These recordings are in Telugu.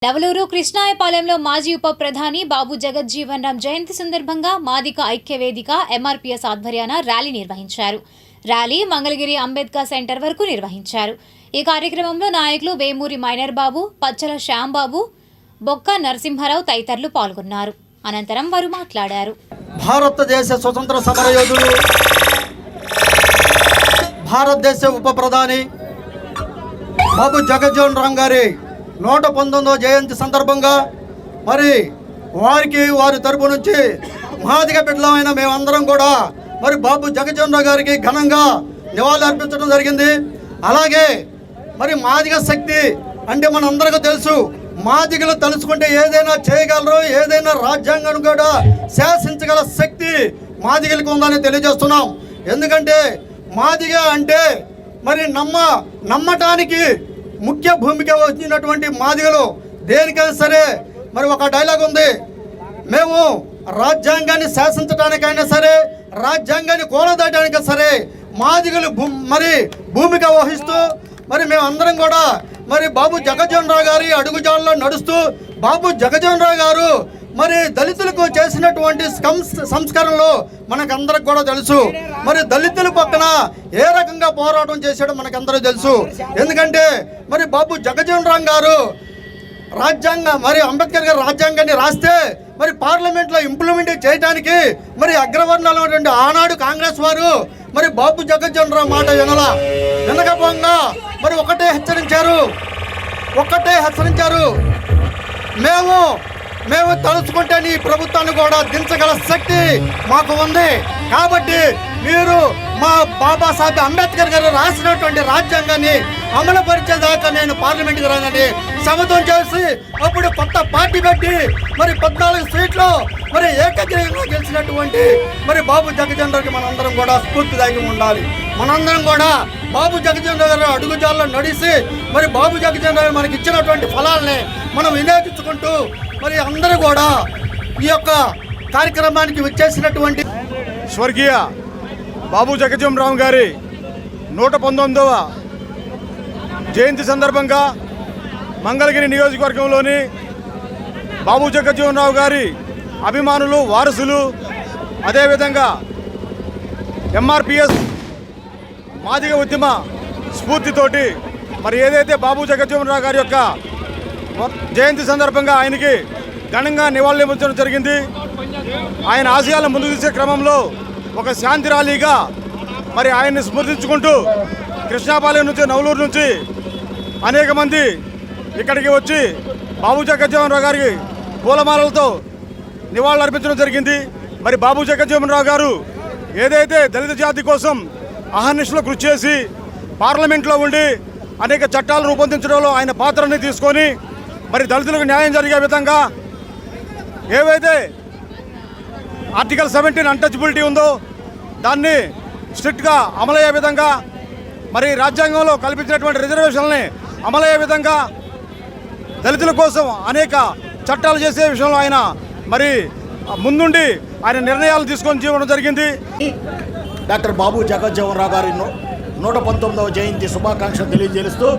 నవలూరు కృష్ణాయపాలెంలో మాజీ ఉప ప్రధాని బాబు జగజ్జీవన్ రామ్ జయంతి సందర్భంగా మాదిక ఐక్యవేదిక ఎంఆర్పీఎస్ ఆధ్వర్యాన ర్యాలీ నిర్వహించారు. ర్యాలీ మంగళగిరి అంబేద్కర్ సెంటర్ వరకు నిర్వహించారు. ఈ కార్యక్రమంలో నాయకులు వేమూరి మైనర్ బాబు, పచ్చల శ్యాంబాబు, బొక్క నరసింహారావు తదితరులు పాల్గొన్నారు. అనంతరం వారు మాట్లాడారు. భారతదేశ స్వతంత్ర సమరయోధుడు, భారతదేశ ఉప ప్రధాని బాబు జగజ్జీవన్ రామ్ గారి 119వ జయంతి సందర్భంగా మరి వారి తరపు నుంచి మాదిగ బిడ్డలమైన మేమందరం కూడా మరి బాబు జగజ్జీవన్ రామ్ గారికి ఘనంగా నివాళులు అర్పించడం జరిగింది. అలాగే మరి మాదిగ శక్తి అంటే మనందరికీ తెలుసు, మాదిగలు తలుచుకుంటే ఏదైనా చేయగలరు, ఏదైనా రాజ్యాంగాన్ని కూడా శాసించగల శక్తి మాదిగలకు ఉందని తెలియజేస్తున్నాం. ఎందుకంటే మాదిగ అంటే మరి నమ్మటానికి ముఖ్య భూమిక వచ్చినటువంటి మాదిగలు దేనికైనా సరే మరి ఒక డైలాగ్ ఉంది, మేము రాజ్యాంగాన్ని శాసించడానికైనా సరే, రాజ్యాంగాన్ని కూలదయడానికైనా సరే మాదిగలు మరి భూమిక వహిస్తూ మరి మేమందరం కూడా మరి బాబు జగజ్జీవన్ రామ్ గారి అడుగుజాడల్లో నడుస్తూ బాబు జగజ్జీవన్ రామ్ గారు మరి దళితులకు చేసినటువంటి సంస్కరణలు మనకందరికి కూడా తెలుసు. మరి దళితుల పక్కన ఏ రకంగా పోరాటం చేశాడో మనకందరూ తెలుసు. ఎందుకంటే మరి బాబు జగజ్జీవన్ రామ్ గారు మరి అంబేద్కర్ గారు రాజ్యాంగాన్ని రాస్తే మరి పార్లమెంట్లో ఇంప్లిమెంట్ చేయడానికి మరి అగ్రవర్ణాలు ఆనాడు కాంగ్రెస్ వారు మరి బాబు జగజ్జీవన్ రామ్ మాట వినకపోగా మరి ఒకటే హెచ్చరించారు, మేము తలుచుకుంటే నీ ప్రభుత్వాన్ని కూడా దించగల శక్తి మాకు ఉంది. కాబట్టి మీరు మా బాబాసాహెబ్ అంబేద్కర్ గారు రాసినటువంటి రాజ్యాంగాన్ని అమలుపరిచేదాకా నేను పార్లమెంట్కి రానని సమతం చేసి అప్పుడు కొత్త పార్టీ పెట్టి మరి 14 సీట్లు మరి ఏకగ్రీవంగా గెలిచినటువంటి మరి బాబు జగజ్జీవన్ రామ్కి మనందరం కూడా స్ఫూర్తిదాయకం ఉండాలి. మనందరం కూడా బాబు జగజ్జీవన్ రామ్ గారు అడుగుజాల్లో నడిచి మరి బాబు జగజ్జీవన్ రామ్ మనకి ఇచ్చినటువంటి ఫలాల్ని మనం వినియోగించుకుంటూ మరి అందరూ కూడా ఈ యొక్క కార్యక్రమానికి వచ్చేసినటువంటి స్వర్గీయ బాబు జగజ్జీవన్ రామ్ గారి 119వ జయంతి సందర్భంగా మంగళగిరి నియోజకవర్గంలోని బాబు జగజ్జీవన్ రామ్ గారి అభిమానులు, వారసులు, అదేవిధంగా ఎంఆర్పిఎస్ మాదిగ ఉద్యమ స్ఫూర్తితోటి మరి ఏదైతే బాబు జగజ్జీవన్ రామ్ గారి యొక్క జయంతి సందర్భంగా ఆయనకి ఘనంగా నివాళులర్పించడం జరిగింది. ఆయన ఆశయాలను ముందుకు తీసే క్రమంలో ఒక శాంతి ర్యాలీగా మరి ఆయన్ని స్మృతించుకుంటూ కృష్ణాపాలెం నుంచి, నవలూరు నుంచి అనేక మంది ఇక్కడికి వచ్చి బాబు జగజ్జీవన్ రామ్ గారికి పూలమాలలతో నివాళులు అర్పించడం జరిగింది. మరి బాబు జగజ్జీవన్ రామ్ గారు ఏదైతే దళిత జాతి కోసం అహర్నిశలో కృషి చేసి పార్లమెంట్లో ఉండి అనేక చట్టాలు రూపొందించడంలో ఆయన పాత్రని తీసుకొని మరి దళితులకు న్యాయం జరిగే విధంగా ఏవైతే ఆర్టికల్ 17 అన్టచబిలిటీ ఉందో దాన్ని స్ట్రిక్ట్గా అమలయ్యే విధంగా, మరి రాజ్యాంగంలో కల్పించినటువంటి రిజర్వేషన్లని అమలయ్యే విధంగా దళితుల కోసం అనేక చట్టాలు చేసే విషయంలో ఆయన మరి ముందుండి ఆయన నిర్ణయాలు తీసుకొని జీవనం జరిగింది. డాక్టర్ బాబు జగజ్జీవన్ రామ్ గారి 119వ జయంతి శుభాకాంక్షలు తెలియజేస్తూ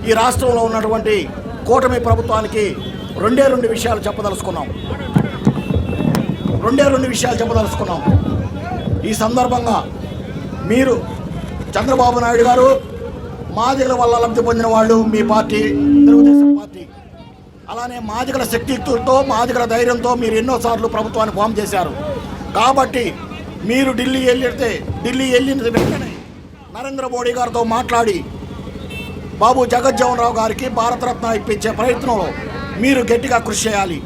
ఈ రాష్ట్రంలో ఉన్నటువంటి కూటమి ప్రభుత్వానికి రెండే రెండు విషయాలు చెప్పదలుచుకున్నాం. ఈ సందర్భంగా మీరు చంద్రబాబు నాయుడు గారు మాదిగల వల్ల లబ్ధి పొందిన వాళ్ళు మీ పార్టీ తెలుగుదేశం పార్టీ, అలానే మాదిగల శక్తితో, మాదిగల ధైర్యంతో మీరు ఎన్నోసార్లు ప్రభుత్వాన్ని ఫామ్ చేశారు. కాబట్టి మీరు ఢిల్లీ వెళ్ళిన వెంటనే నరేంద్ర మోడీ గారితో మాట్లాడి బాబు జగజ్జీవన్ రామ్ గారికి భారతరత్న ఇప్పించే ప్రయత్నంలో మీరు గట్టిగా కృషి చేయాలి.